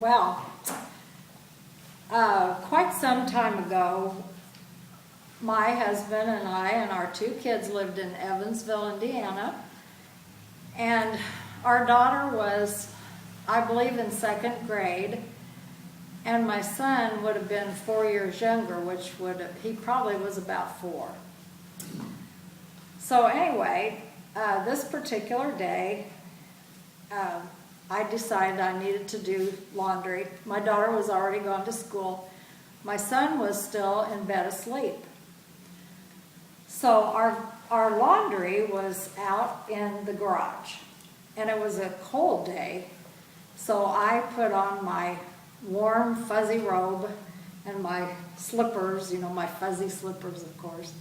Well, quite some time ago, my husband and I and our two kids lived in Evansville, Indiana, and our daughter was, I believe, in second grade, and my son would have been 4 years younger, he probably was about 4. So anyway, this particular day, I decided I needed to do laundry. My daughter was already gone to school. My son was still in bed asleep. So our laundry was out in the garage, and it was a cold day. So I put on my warm fuzzy robe and my slippers, my fuzzy slippers of course,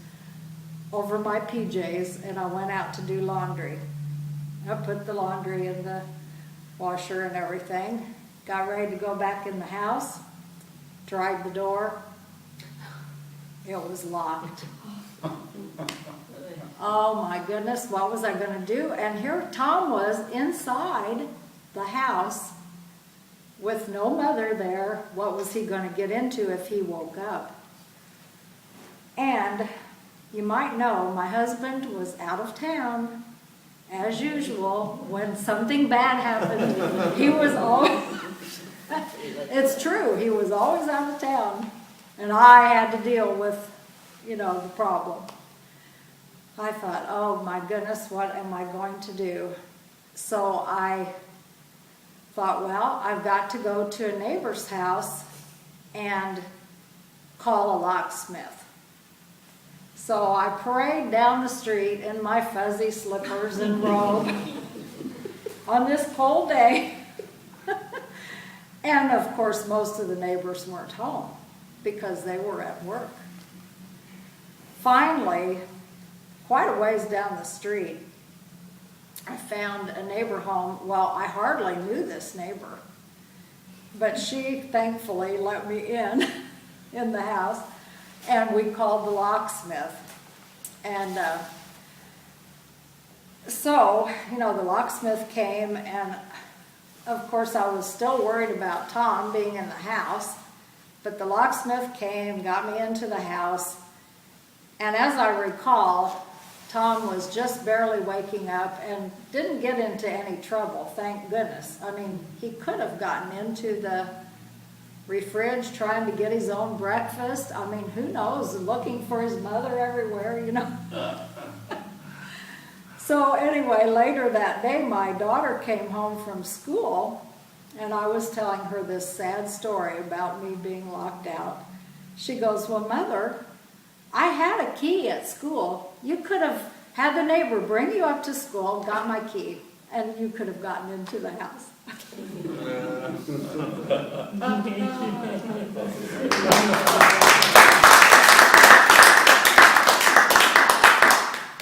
over my PJs, and I went out to do laundry. I put the laundry in the washer and everything, got ready to go back in the house, tried the door. It was locked. Oh my goodness, what was I going to do? And here Tom was inside the house with no mother there. What was he going to get into if he woke up? And you might know my husband was out of town. As usual, when something bad happened, he was always, it's true, he was always out of town. And I had to deal with, the problem. I thought, oh my goodness, what am I going to do? So I thought, well, I've got to go to a neighbor's house and call a locksmith. So I parade down the street in my fuzzy slippers and robe on this cold day. And of course, most of the neighbors weren't home because they were at work. Finally, quite a ways down the street, I found a neighbor home. Well, I hardly knew this neighbor, but she thankfully let me in the house. And we called the locksmith. And so, the locksmith came, and of course I was still worried about Tom being in the house. But the locksmith came, got me into the house. And as I recall, Tom was just barely waking up and didn't get into any trouble, thank goodness. I mean, he could have gotten into the fridge trying to get his own breakfast. I mean, who knows, looking for his mother everywhere, So anyway, later that day, my daughter came home from school, and I was telling her this sad story about me being locked out. She goes, well, Mother, I had a key at school. You could have had the neighbor bring you up to school, got my key, and you could have gotten into the house.